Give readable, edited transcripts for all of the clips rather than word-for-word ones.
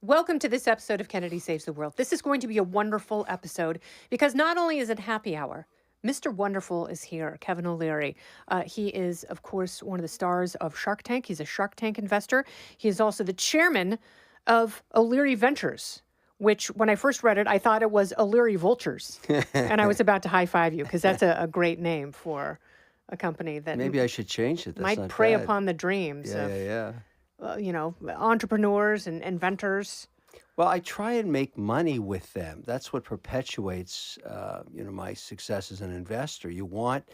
Welcome to this episode of Kennedy Saves the World. This is going to be a wonderful episode because not only is it happy hour, Mr. Wonderful is here, Kevin O'Leary. He is, of course, one of the stars of Shark Tank. He's a Shark Tank investor. He is also the chairman of O'Leary Ventures, which when I first read it, I thought it was O'Leary Vultures. And I was about to high five you because that's a great name for a company that Maybe I should change it. That's might not prey bad. upon the dreams of entrepreneurs and inventors. Well, I try and make money with them. That's what perpetuates, my success as an investor. You want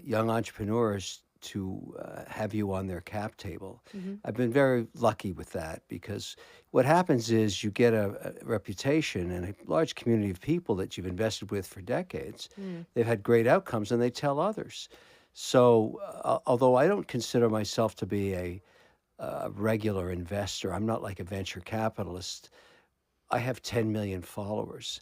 young entrepreneurs to have you on their cap table. Mm-hmm. I've been very lucky with that because what happens is you get a reputation and a large community of people that you've invested with for decades. They've had great outcomes and they tell others. So although I don't consider myself to be a regular investor, I'm not like a venture capitalist. I have 10 million followers.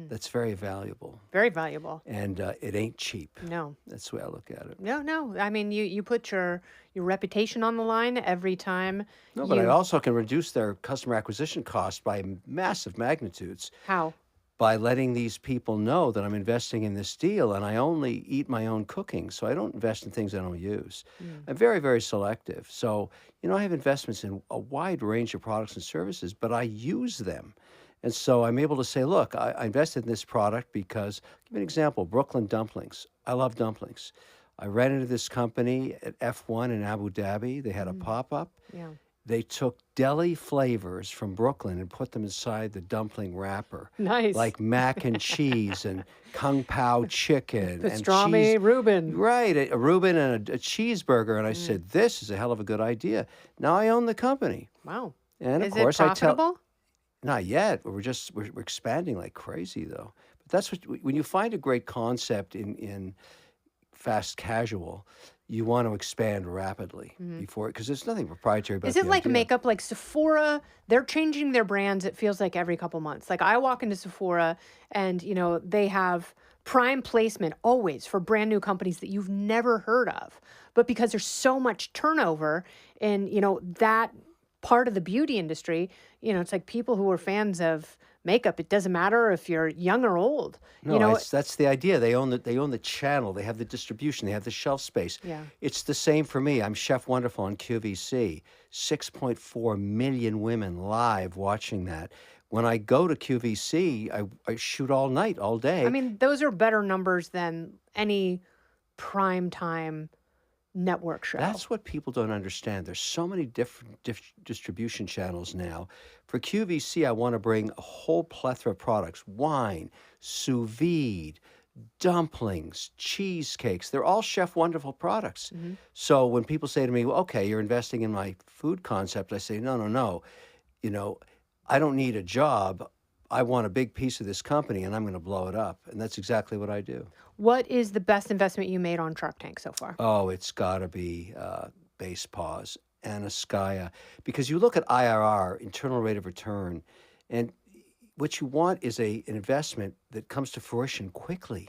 That's very valuable. Very valuable. And it ain't cheap. No. That's the way I look at it. No. I mean, you put your reputation on the line every time. No, but I also can reduce their customer acquisition cost by massive magnitudes. How? By letting these people know that I'm investing in this deal and I only eat my own cooking. So I don't invest in things I don't use. I'm very, very selective. So, I have investments in a wide range of products and services, but I use them. And so I'm able to say, look, I invested in this product because, give me an example, Brooklyn dumplings. I love dumplings. I ran into this company at F1 in Abu Dhabi. They had a pop-up. Yeah. They took deli flavors from Brooklyn and put them inside the dumpling wrapper. Nice. Like mac and cheese and kung pao chicken. Pastrami, and cheese. Reuben. Right, a Reuben and a cheeseburger. And I said, this is a hell of a good idea. Now I own the company. Wow. And Is of course it profitable? Not yet. We're expanding like crazy though. But that's when you find a great concept in fast casual, you want to expand rapidly before, because there's nothing proprietary about it. Is it like makeup, like Sephora? They're changing their brands, it feels like every couple months. Like I walk into Sephora and, they have prime placement always for brand new companies that you've never heard of. But because there's so much turnover in, that part of the beauty industry, it's like people who are fans of makeup. It doesn't matter if you're young or old. No, that's the idea. They own the channel. They have the distribution. They have the shelf space. Yeah. It's the same for me. I'm Chef Wonderful on QVC. 6.4 million women live watching that. When I go to QVC, I shoot all night, all day. I mean, those are better numbers than any prime time network show. That's what people don't understand. There's so many different distribution channels now. For QVC, I want to bring a whole plethora of products: wine, sous vide, dumplings, cheesecakes. They're all Chef Wonderful products. So when people say to me, well, okay, you're investing in my food concept, I say, no. I don't need a job. I want a big piece of this company and I'm going to blow it up. And that's exactly what I do. What is the best investment you made on Shark Tank so far? Oh, it's got to be Base Pause, Anaskaya, because you look at IRR, internal rate of return, and what you want is an investment that comes to fruition quickly.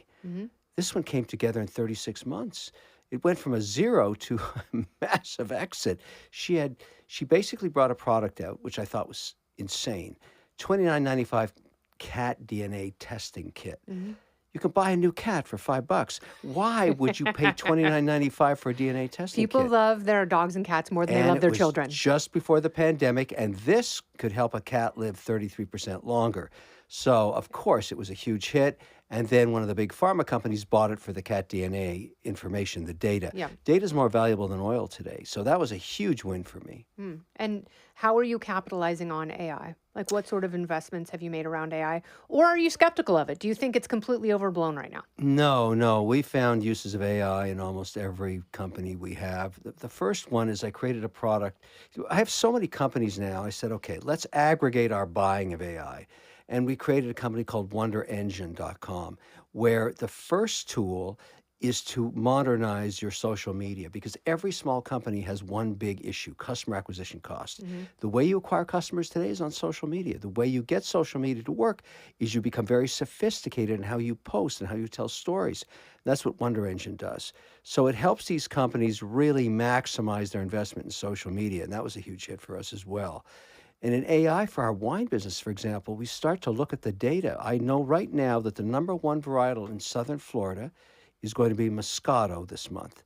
This one came together in 36 months. It went from a zero to a massive exit. She basically brought a product out, which I thought was insane. $29.95 cat DNA testing kit. You can buy a new cat for $5. Why would you pay $29.95 for a DNA testing kit? People love their dogs and cats more than they love their children. Just before the pandemic, and this could help a cat live 33% longer. So, of course, it was a huge hit. And then one of the big pharma companies bought it for the cat DNA information, the data. Yeah. Data is more valuable than oil today. So that was a huge win for me. And how are you capitalizing on AI? Like what sort of investments have you made around AI? Or are you skeptical of it? Do you think it's completely overblown right now? No. We found uses of AI in almost every company we have. The first one is I created a product. I have so many companies now. I said, okay, let's aggregate our buying of AI. And we created a company called WonderEngine.com, where the first tool is to modernize your social media, because every small company has one big issue: customer acquisition cost. The way you acquire customers today is on social media. The way you get social media to work is you become very sophisticated in how you post and how you tell stories. That's what Wonder Engine does. So it helps these companies really maximize their investment in social media, and that was a huge hit for us as well. And in AI for our wine business, for example, we start to look at the data. I know right now that the number one varietal in southern Florida is going to be Moscato this month,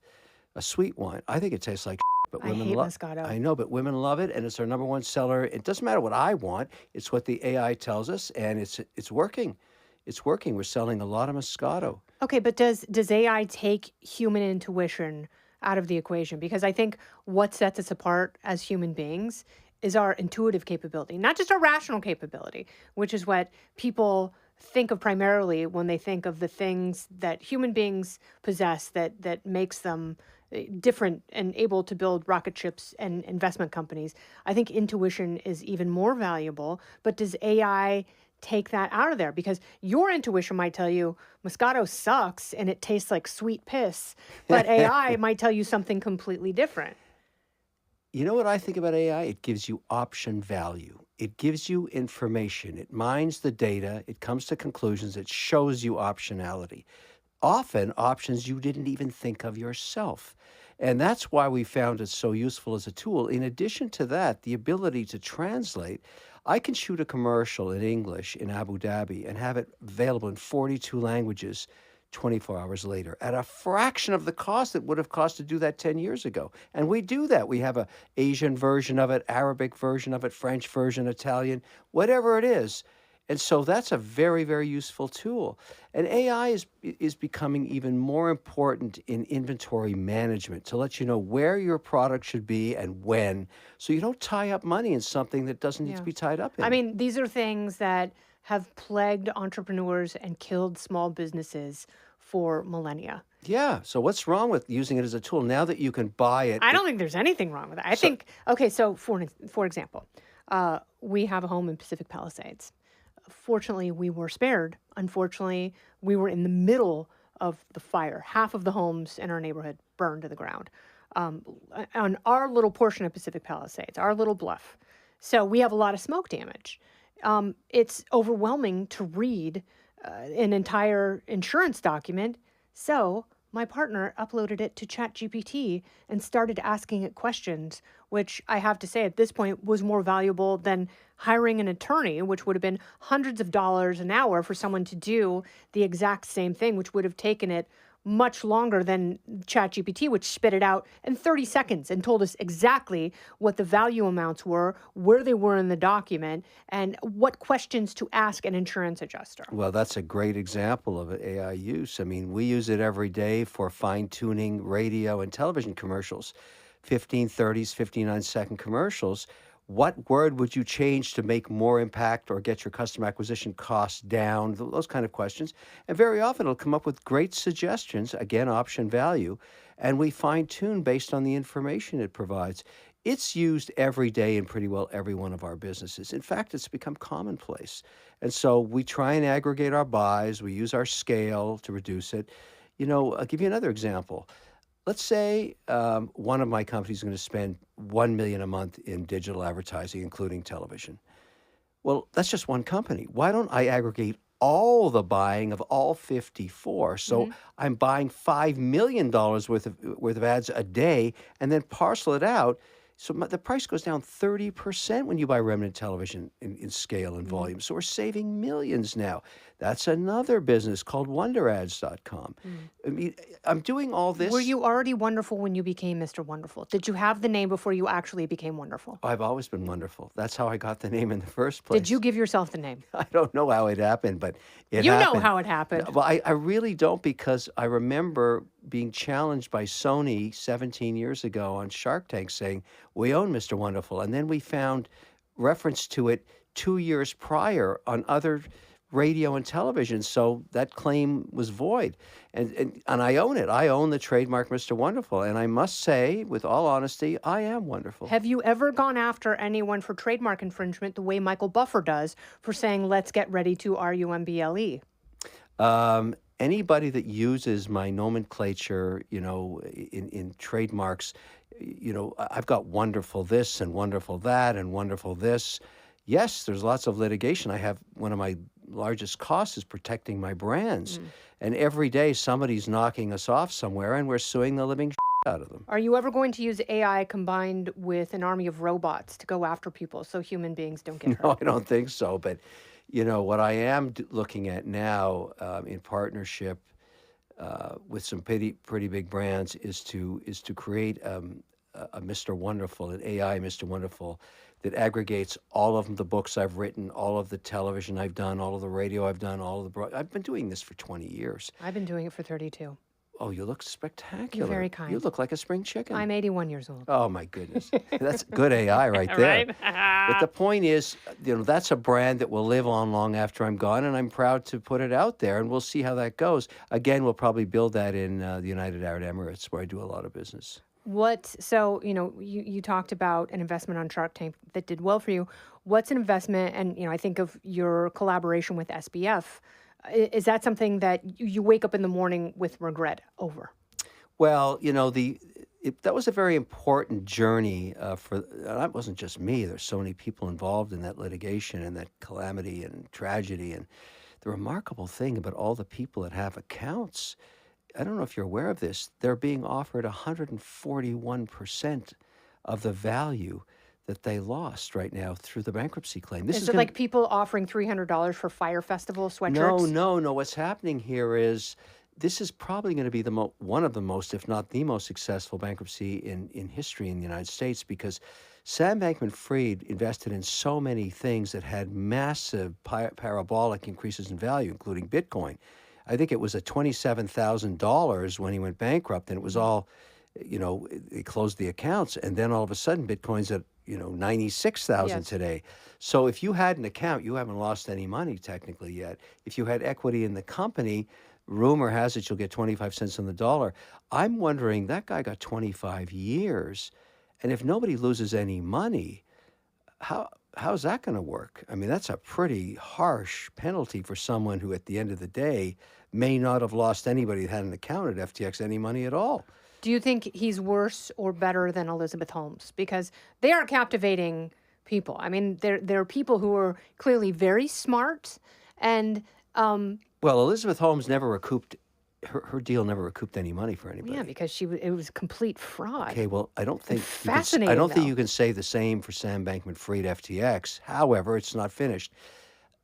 a sweet wine. I think it tastes like but I women hate love. Moscato. I know, but women love it, and it's our number one seller. It doesn't matter what I want; it's what the AI tells us, and it's working. It's working. We're selling a lot of Moscato. Okay, but does AI take human intuition out of the equation? Because I think what sets us apart as human beings is our intuitive capability, not just our rational capability, which is what people think of primarily when they think of the things that human beings possess that makes them different and able to build rocket ships and investment companies. I think intuition is even more valuable, but does AI take that out of there? Because your intuition might tell you Moscato sucks and it tastes like sweet piss, but AI might tell you something completely different. You know what I think about AI? It gives you option value. It gives you information. It mines the data. It comes to conclusions. It shows you optionality. Often options you didn't even think of yourself. And that's why we found it so useful as a tool. In addition to that, the ability to translate. I can shoot a commercial in English in Abu Dhabi and have it available in 42 languages 24 hours later at a fraction of the cost it would have cost to do that 10 years ago. And we do that. We have a Asian version of it, Arabic version of it, French version, Italian, whatever it is. And so that's a very, very useful tool. And AI is becoming even more important in inventory management to let you know where your product should be and when, so you don't tie up money in something that doesn't need to Yeah. be tied up I in. mean, these are things that have plagued entrepreneurs and killed small businesses for millennia. Yeah. So what's wrong with using it as a tool now that you can buy it? I don't think there's anything wrong with it. I So think, okay, so for example, we have a home in Pacific Palisades. Fortunately, we were spared. Unfortunately, we were in the middle of the fire. Half of the homes in our neighborhood burned to the ground um, on our little portion of Pacific Palisades, our little bluff. So we have a lot of smoke damage. It's overwhelming to read an entire insurance document. So my partner uploaded it to ChatGPT and started asking it questions, which I have to say at this point was more valuable than hiring an attorney, which would have been hundreds of dollars an hour for someone to do the exact same thing, which would have taken it much longer than ChatGPT, which spit it out in 30 seconds and told us exactly what the value amounts were, where they were in the document, and what questions to ask an insurance adjuster. well, that's a great example of AI use. I mean, we use it every day for fine-tuning radio and television commercials, 1530s, 59-second commercials. What word would you change to make more impact or get your customer acquisition costs down? Those kind of questions. And very often it'll come up with great suggestions, again, option value, and we fine-tune based on the information it provides. It's used every day in pretty well every one of our businesses. In fact, it's become commonplace. And so we try and aggregate our buys. We use our scale to reduce it. I'll give you another example. Let's say one of my companies is going to spend 1 million a month in digital advertising, including television. Well, that's just one company. Why don't I aggregate all the buying of all 54? So Hmm. I'm buying $5 million worth of ads a day and then parcel it out. So the price goes down 30% when you buy remnant television in scale and volume. So we're saving millions now. That's another business called wonderads.com. Mm. I mean, I'm doing all Were this. you already wonderful when you became Mr. Wonderful? Did you have the name before you actually became wonderful? I've always been wonderful. That's how I got the name in the first Did you place. give yourself the name? I don't know how it happened, but it You know happened. how it happened. Well, I really don't, because I remember being challenged by Sony 17 years ago on Shark Tank saying, we own Mr. Wonderful. And then we found reference to it 2 years prior on other radio and television. So that claim was void. And I own it. I own the trademark Mr. Wonderful. And I must say, with all honesty, I am wonderful. Have you ever gone after anyone for trademark infringement the way Michael Buffer does for saying, let's get ready to RUMBLE? Anybody that uses my nomenclature, in trademarks, I've got wonderful this and wonderful that and wonderful this. Yes, there's lots of litigation. I have one of my largest costs is protecting my brands. Mm. And every day somebody's knocking us off somewhere and we're suing the living out of them. Are you ever going to use AI combined with an army of robots to go after people so human beings don't get No, hurt? I don't think so. But what I am looking at now, in partnership with some pretty big brands, is to create a Mr. Wonderful, an AI Mr. Wonderful, that aggregates all of the books I've written, all of the television I've done, all of the radio I've done, all of the I've been doing this for 20 years. I've been doing it for 32. Oh, you look You're spectacular. very You kind. look like a spring chicken. I'm 81 years old. Oh my goodness. That's good AI right there. But Right? the point is, that's a brand that will live on long after I'm gone, and I'm proud to put it out there, and we'll see how that goes. Again, we'll probably build that in the United Arab Emirates, where I do a lot of business. So, you talked about an investment on Shark Tank that did well for you. What's an investment? And, I think of your collaboration with SBF. Is that something that you wake up in the morning with regret over? Well, that was a very important journey that wasn't just me. There's so many people involved in that litigation and that calamity and tragedy. And the remarkable thing about all the people that have accounts, I don't know if you're aware of this, they're being offered 141% of the value that they lost right now through the bankruptcy claim. This Is is it going like people offering $300 for Fire Festival No, sweatshirts? no, no. What's happening here is this is probably going to be one of the most, if not the most successful bankruptcy in history in the United States, because Sam Bankman-Fried invested in so many things that had massive parabolic increases in value, including Bitcoin. I think it was at $27,000 when he went bankrupt, and it was all, they closed the accounts, and then all of a sudden Bitcoin's at 96,000 Yes. today. So if you had an account, you haven't lost any money technically yet. If you had equity in the company, rumor has it you'll get 25 cents on the dollar. I'm wondering, that guy got 25 years, and if nobody loses any money, how's that going to work? I mean, that's a pretty harsh penalty for someone who, at the end of the day, may not have lost anybody that had an account at FTX any money at all. Do you think he's worse or better than Elizabeth Holmes? Because they are captivating people. I mean, they're people who are clearly very smart and Well, Elizabeth Holmes never recouped her deal, never recouped any money for anybody. yeah, because it was complete fraud. Okay, well, I don't think Fascinating, I don't think though. you can say the same for Sam Bankman-Fried FTX. However, it's not finished.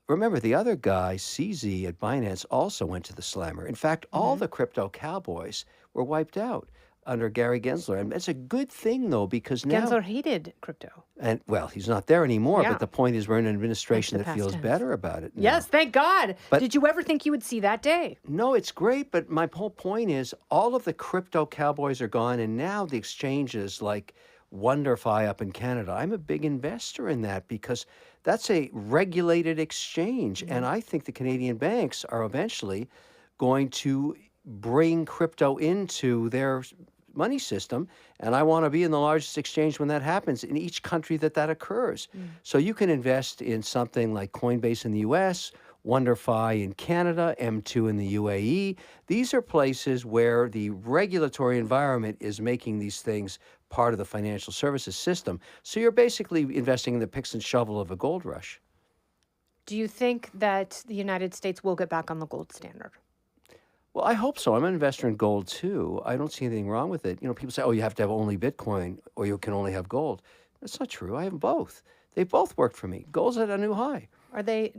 Remember, the other guy, CZ at Binance, also went to the slammer. In fact, all the crypto cowboys were wiped out under Gary Gensler. And it's a good thing, though, because now, Gensler hated crypto. and well, he's not there anymore, Yeah. but the point is we're in an administration the that past feels tense. better about it now. Yes, thank God. But- Did you ever think you would see that day? No, it's great, but my whole point is all of the crypto cowboys are gone, and now the exchanges like WonderFi up in Canada, I'm a big investor in that because that's a regulated exchange. And I think the Canadian banks are eventually going to bring crypto into their money system. And I want to be in the largest exchange when that happens in each country that occurs. So you can invest in something like Coinbase in the US, WonderFi in Canada, M2 in the UAE. These are places where the regulatory environment is making these things part of the financial services system. So you're basically investing in the picks and shovel of a gold rush. Do you think that the United States will get back on the gold standard? Well, I hope so. I'm an investor in gold too. I don't see anything wrong with it. People say, oh, you have to have only Bitcoin or you can only have gold. That's not true. I have both. They both worked for me. Gold's at a new high. Are they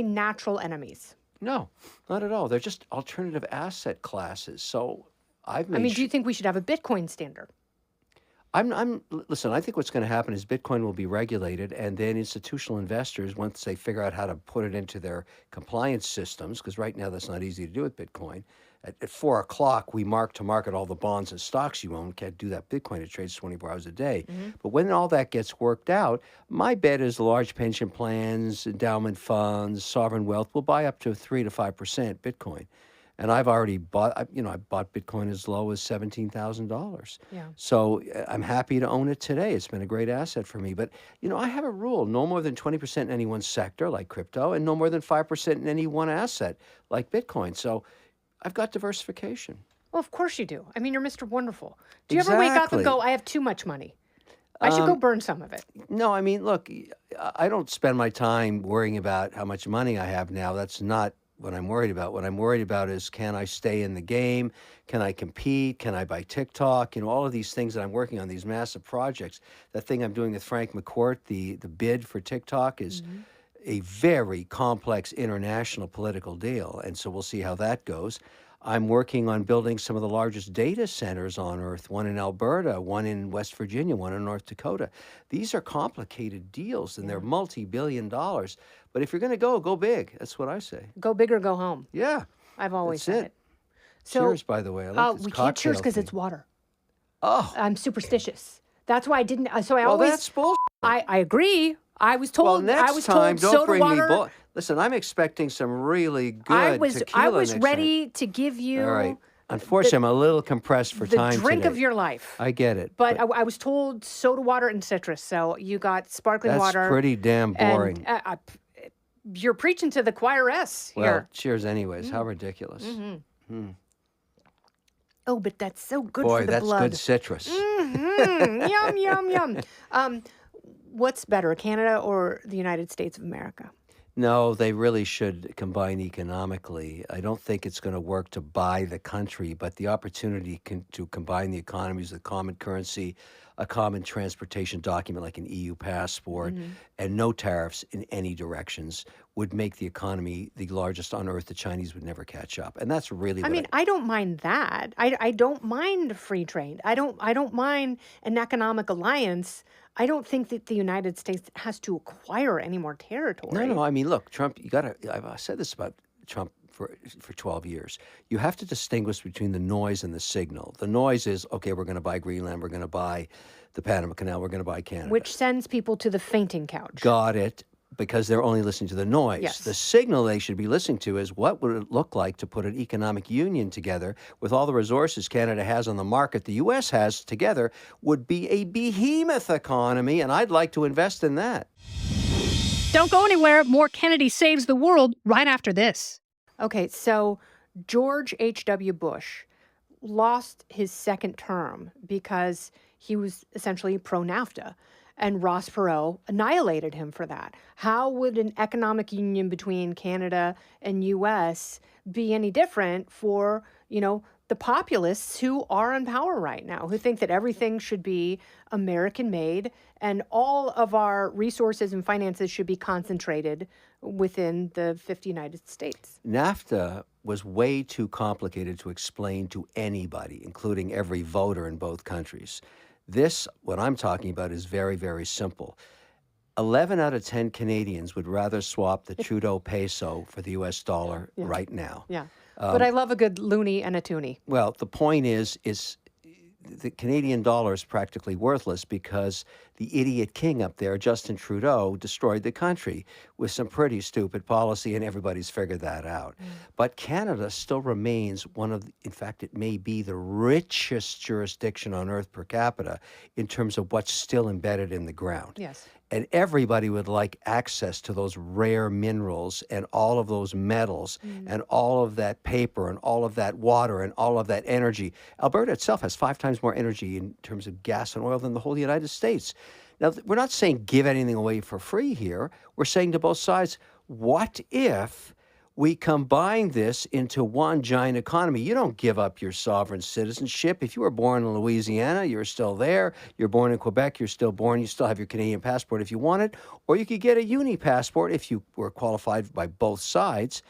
natural enemies? No, not at all. They're just alternative asset classes. So I've made Do you think we should have a Bitcoin standard? Listen, I think what's going to happen is Bitcoin will be regulated, and then institutional investors, once they figure out how to put it into their compliance systems, because right now that's not easy to do with Bitcoin. At 4 o'clock, we mark to market all the bonds and stocks you own. Can't do that. Bitcoin, it trades 24 hours a day. But when all that gets worked out, my bet is large pension plans, endowment funds, sovereign wealth will buy up to 3 to 5% Bitcoin. And I've already bought, I bought Bitcoin as low as $17,000. Yeah. So I'm happy to own it today. It's been a great asset for me. But, I have a rule, no more than 20% in any one sector like crypto and no more than 5% in any one asset like Bitcoin. So I've got diversification. Well, of course you do. You're Mr. Wonderful. Do you ever wake up and Exactly. go, I have too much money? I should go burn some of it. No, look, I don't spend my time worrying about how much money I have now. That's not what I'm worried about. What I'm worried about is, can I stay in the game? Can I compete? Can I buy TikTok? All of these things that I'm working on, these massive projects. That thing I'm doing with Frank McCourt, the bid for TikTok is Hmm. a very complex international political deal. And so we'll see how that goes. I'm working on building some of the largest data centers on Earth, one in Alberta, one in West Virginia, one in North Dakota. These are complicated deals and they're Yeah. multi-billion dollars. But if you're going to go big. That's what I say. Go big or go home. Yeah, I've always that's said it. it. Cheers, So, by the way. I like this we can't cheers cocktail because it's thing. water. Oh, I'm superstitious. That's why I didn't. So I well, always. that's bullshit. I agree. I was Well, told. I next was time, told don't soda bring me water. Listen, I'm expecting some really I good was. I tequila was next time. ready to give you. All right. Unfortunately, I'm a little compressed for the time drink today. of your life. I get it. But I was told soda water and citrus. So you got sparkling that's water. pretty damn boring. And you're preaching to the choiress Well, here. cheers anyways. How ridiculous. Oh, but that's so good Boy, for the that's blood. good citrus. Yum, yum, yum. What's better, Canada or the United States of America? No, they really should combine economically. I don't think it's going to work to buy the country, but the opportunity to combine the economies, the common currency, a common transportation document like an EU passport, and no tariffs in any directions would make the economy the largest on earth. The Chinese would never catch up, and that's really I what mean, I don't mind that. I don't mind free trade. I don't mind an economic alliance. I don't think that the United States has to acquire any more territory. No. I mean, look, Trump. You got to. I've said this about Trump for 12 years. You have to distinguish between the noise and the signal. The noise is, okay, we're going to buy Greenland, we're going to buy the Panama Canal, we're going to buy Canada. Which sends people to the fainting couch. Got it. Because they're only listening to the noise. Yes. The signal they should be listening to is, what would it look like to put an economic union together with all the resources Canada has on the market, the U.S. has together, would be a behemoth economy, and I'd like to invest in that. Don't go anywhere. More Kennedy Saves the World right after this. Okay, so George H.W. Bush lost his second term because he was essentially pro-NAFTA. And Ross Perot annihilated him for that. How would an economic union between Canada and U.S. be any different for, the populists who are in power right now, who think that everything should be American-made and all of our resources and finances should be concentrated within the 50 United States? NAFTA was way too complicated to explain to anybody, including every voter in both countries. This, what I'm talking about, is very, very simple. 11 out of 10 Canadians would rather swap the Trudeau peso for the U.S. dollar right now. Yeah. But I love a good loonie and a toonie. Well, the point is the Canadian dollar is practically worthless because the idiot king up there, Justin Trudeau, destroyed the country with some pretty stupid policy, and everybody's figured that out. But Canada still remains in fact, it may be the richest jurisdiction on earth per capita in terms of what's still embedded in the ground. Yes. And everybody would like access to those rare minerals and all of those metals and all of that paper and all of that water and all of that energy. Alberta itself has 5 times more energy in terms of gas and oil than the whole United States. Now, we're not saying give anything away for free here. We're saying to both sides, what if we combine this into one giant economy? You don't give up your sovereign citizenship. If you were born in Louisiana, you're still there. You're born in Quebec, you're still born. You still have your Canadian passport if you want it. Or you could get a uni passport if you were qualified by both sides.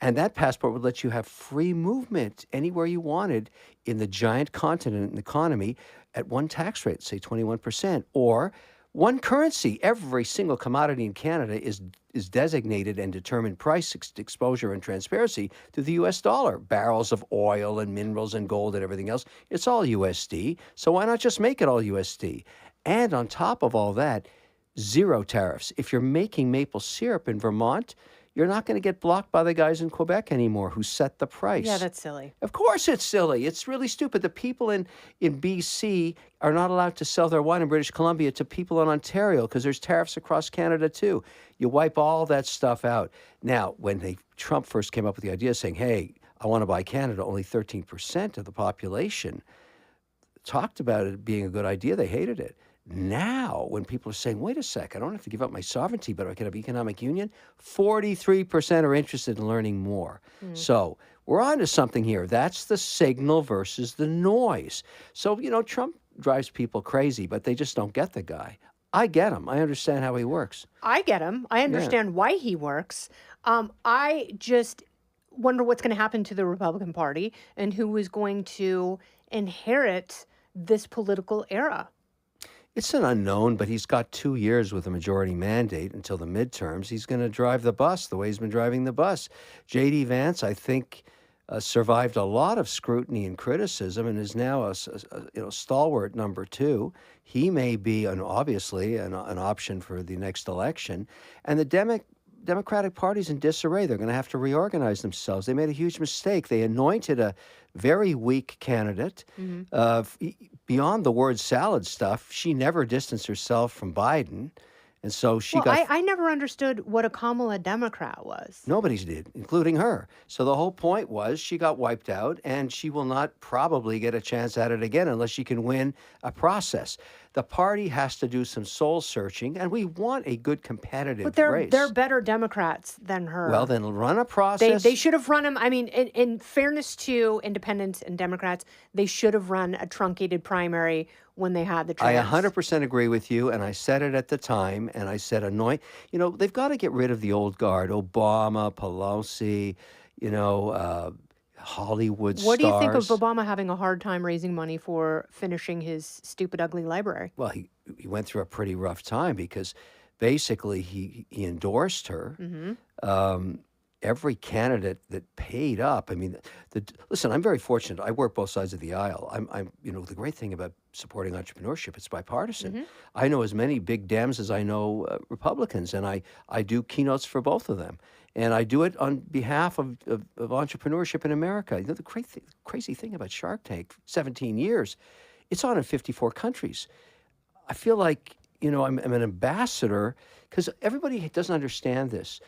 And that passport would let you have free movement anywhere you wanted in the giant continent and economy at one tax rate, say 21%, or one currency. Every single commodity in Canada is designated and determined price exposure and transparency to the U.S. dollar. Barrels of oil and minerals and gold and everything else, it's all USD. So why not just make it all USD? And on top of all that, 0 tariffs. If you're making maple syrup in Vermont, you're not going to get blocked by the guys in Quebec anymore who set the price. Yeah, that's silly. Of course it's silly. It's really stupid. The people in BC are not allowed to sell their wine in British Columbia to people in Ontario because there's tariffs across Canada too. You wipe all that stuff out. Now, when Trump first came up with the idea saying, hey, I want to buy Canada, only 13% of the population talked about it being a good idea. They hated it. Now, when people are saying, wait a sec, I don't have to give up my sovereignty, but I can have economic union, 43% are interested in learning more. So we're on to something here. That's the signal versus the noise. So, Trump drives people crazy, but they just don't get the guy. I get him. I understand how he works. I get him. I understand why he works. I just wonder what's going to happen to the Republican Party and who is going to inherit this political era. It's an unknown, but he's got 2 years with a majority mandate until the midterms. He's going to drive the bus the way he's been driving the bus. J.D. Vance, I think, survived a lot of scrutiny and criticism and is now a stalwart number 2. He may be obviously an option for the next election. And the Democratic Party's in disarray. They're going to have to reorganize themselves. They made a huge mistake. They anointed a very weak candidate. Beyond the word salad stuff, she never distanced herself from Biden. And so I never understood what a Kamala Democrat was. Nobody did, including her. So the whole point was she got wiped out, and she will not probably get a chance at it again unless she can win a process. The party has to do some soul searching, and we want a good competitive race. But they're better Democrats than her. Well, then run a process. They should have run them. I mean, in fairness to independents and Democrats, they should have run a truncated primary when they had the chance. I 100% agree with you, and I said it at the time, and I said they've got to get rid of the old guard, Obama, Pelosi, Hollywood stars. What do you think of Obama having a hard time raising money for finishing his stupid, ugly library? Well, he went through a pretty rough time because basically he endorsed her. Every candidate that paid up. I mean, listen, I'm very fortunate. I work both sides of the aisle. I'm the great thing about supporting entrepreneurship, it's bipartisan. I know as many big Dems as I know Republicans, and I do keynotes for both of them. And I do it on behalf of entrepreneurship in America. The crazy thing about Shark Tank, 17 years, it's on in 54 countries. I feel like, I'm an ambassador because everybody doesn't understand this.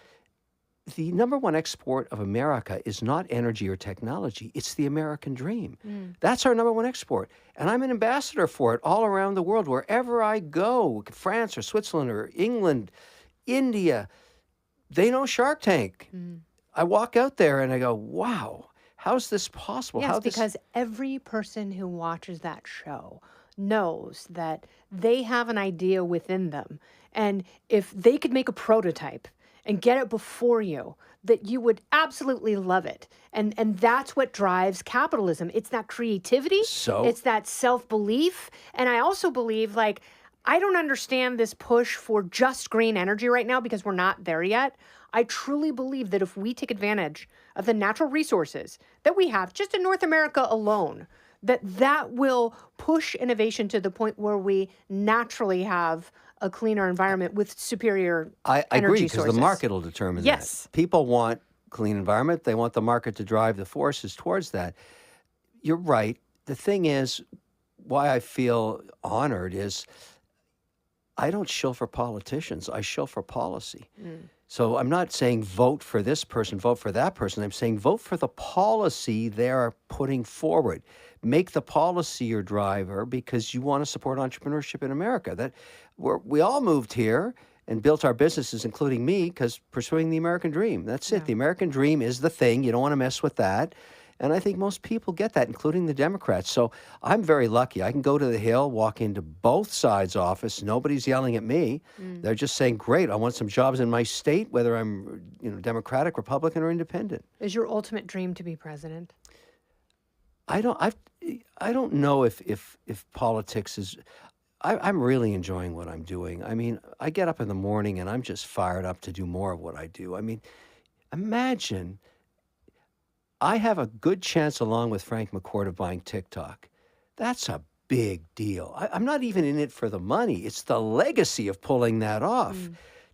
The number one export of America is not energy or technology. It's the American dream. That's our number one export. And I'm an ambassador for it all around the world. Wherever I go, France or Switzerland or England, India, they know Shark Tank. I walk out there and I go, wow, how's this possible? Yes, because every person who watches that show knows that they have an idea within them. And if they could make a prototype and get it before you, that you would absolutely love it. And that's what drives capitalism. It's that creativity. It's that self-belief. And I also believe, I don't understand this push for just green energy right now because we're not there yet. I truly believe that if we take advantage of the natural resources that we have just in North America alone, that will push innovation to the point where we naturally have a cleaner environment with superior I energy agree, because the sources. market will determine Yes. that. People want clean environment. They want the market to drive the forces towards that. You're right. The thing is, why I feel honored is I don't shill for politicians. I shill for policy. So I'm not saying vote for this person, vote for that person. I'm saying vote for the policy they're putting forward. Make the policy your driver because you want to support entrepreneurship in America. We all moved here and built our businesses, including me, because pursuing the American dream. That's it. The American dream is the thing. You don't want to mess with that. And I think most people get that, including the Democrats. So I'm very lucky. I can go to the Hill, walk into both sides' office. Nobody's yelling at me. They're just saying, great, I want some jobs in my state, whether I'm Democratic, Republican, or independent. Is your ultimate dream to be president? I don't know if politics is... I'm really enjoying what I'm doing. I mean, I get up in the morning and I'm just fired up to do more of what I do. I mean, imagine... I have a good chance, along with Frank McCourt, of buying TikTok. That's a big deal. I'm not even in it for the money. It's the legacy of pulling that off.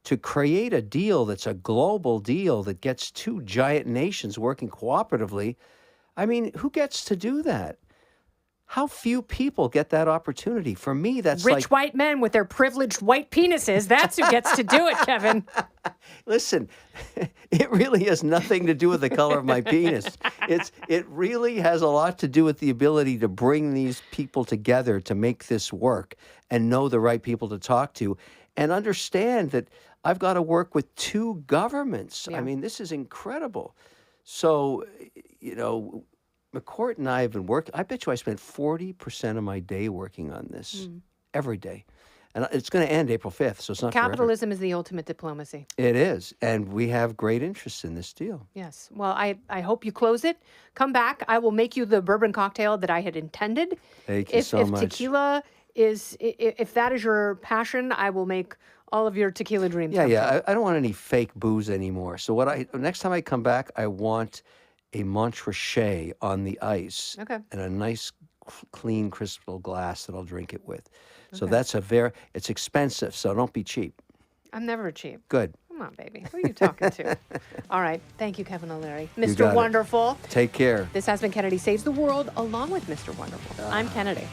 To create a deal that's a global deal that gets two giant nations working cooperatively. I mean, who gets to do that? How few people get that opportunity. For me, that's Rich like, white men with their privileged white penises. That's who gets to do it, Kevin. listen, it really has nothing to do with the color of my penis. It really has a lot to do with the ability to bring these people together to make this work and know the right people to talk to and understand that I've got to work with two governments. I Yeah. mean, this is incredible. So, McCourt and I have been working. I bet you I spent 40% of my day working on this every day. And it's going to end April 5th, so it's not forever. Capitalism is the ultimate diplomacy. It is. And we have great interest in this deal. Yes. Well, I hope you close it. Come back. I will make you the bourbon cocktail that I had intended. Thank you so If much. tequila if that is your passion, I will make all of your tequila dreams come true. I don't want any fake booze anymore. So next time I come back, I want a Montrachet on the ice. Okay. And a nice, clean crystal glass that I'll drink it with. So Okay. that's it's expensive, so don't be cheap. I'm never cheap. Good. Come on, baby. Who are you talking to? All right. Thank you, Kevin O'Leary. got Mr. it. Wonderful. Take care. This has been Kennedy Saves the World along with Mr. Wonderful. I'm Kennedy.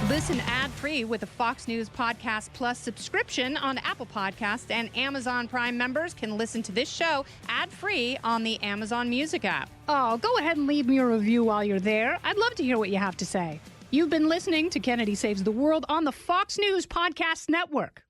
Listen ad-free with a Fox News Podcast Plus subscription on Apple Podcasts, and Amazon Prime members can listen to this show ad-free on the Amazon Music app. Oh, go ahead and leave me a review while you're there. I'd love to hear what you have to say. You've been listening to Kennedy Saves the World on the Fox News Podcast Network.